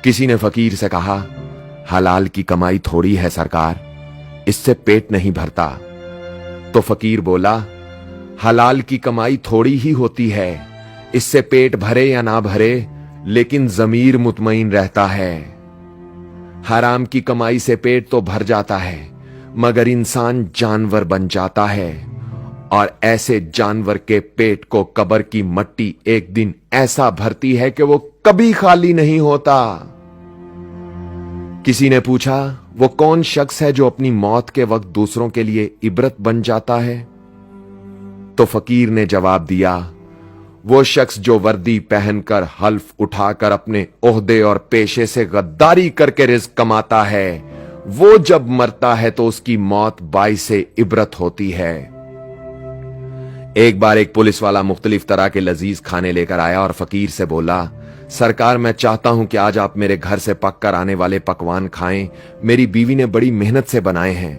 किसी ने फकीर से कहा, हलाल की कमाई थोड़ी है सरकार, इससे पेट नहीं भरता। तो फकीर बोला, हलाल की कमाई थोड़ी ही होती है, इससे पेट भरे या ना भरे, लेकिन जमीर मुतमईन रहता है। हराम की कमाई से पेट तो भर जाता है, मगर इंसान जानवर बन जाता है, और ऐसे जानवर के पेट को कब्र की मट्टी एक दिन ऐसा भरती है कि वो कभी खाली नहीं होता। किसी ने पूछा, वो कौन शख्स है जो अपनी मौत के वक्त दूसरों के लिए इबरत बन जाता है? तो फकीर ने जवाब दिया, वो शख्स जो वर्दी पहनकर हल्फ उठाकर अपने ओहदे और पेशे से गद्दारी करके रिज़्क कमाता है, वो जब मरता है तो उसकी मौत बाइसे इबरत होती है। एक बार एक पुलिस वाला मुख्तलिफ तरह के लजीज खाने लेकर आया और फकीर से बोला, सरकार, मैं चाहता हूं कि आज आप मेरे घर से पक कर आने वाले पकवान खाएं, मेरी बीवी ने बड़ी मेहनत से बनाए हैं।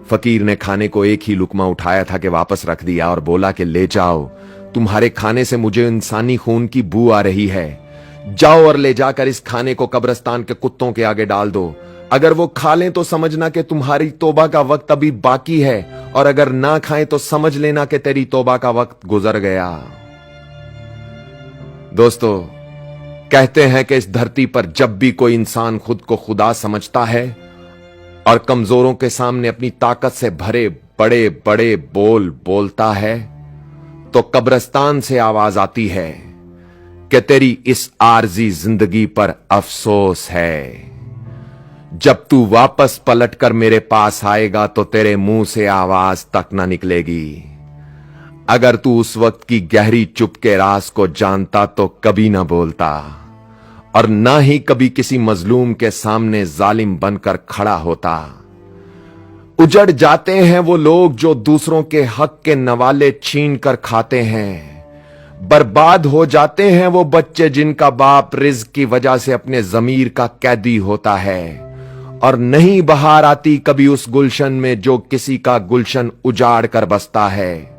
फकीर ने खाने को एक ही लुकमा उठाया था कि वापस रख दिया और बोला कि ले जाओ, तुम्हारे खाने से मुझे इंसानी खून की बू आ रही है। जाओ और ले जाकर इस खाने को कब्रिस्तान के कुत्तों के आगे डाल दो। अगर वो खा लें तो समझना कि तुम्हारी तौबा का वक्त अभी बाकी है, और अगर ना खाएं तो समझ लेना कि तेरी तौबा का वक्त गुजर गया। दोस्तों, कहते हैं कि इस धरती पर जब भी कोई इंसान खुद को खुदा समझता है और कमजोरों के सामने अपनी ताकत से भरे बड़े बड़े बोल बोलता है, तो कब्रिस्तान से आवाज आती है कि तेरी इस आरजी जिंदगी पर अफसोस है। जब तू वापस पलटकर मेरे पास आएगा तो तेरे मुंह से आवाज तक ना निकलेगी। अगर तू उस वक्त की गहरी चुप के राज को जानता तो कभी ना बोलता, और ना ही कभी किसी मजलूम के सामने जालिम बनकर खड़ा होता। उजड़ जाते हैं वो लोग जो दूसरों के हक के नवाले छीन कर खाते हैं। बर्बाद हो जाते हैं वो बच्चे जिनका बाप रिज़्क की वजह से अपने ज़मीर का कैदी होता है। और नहीं बहार आती कभी उस गुलशन में जो किसी का गुलशन उजाड़ कर बसता है।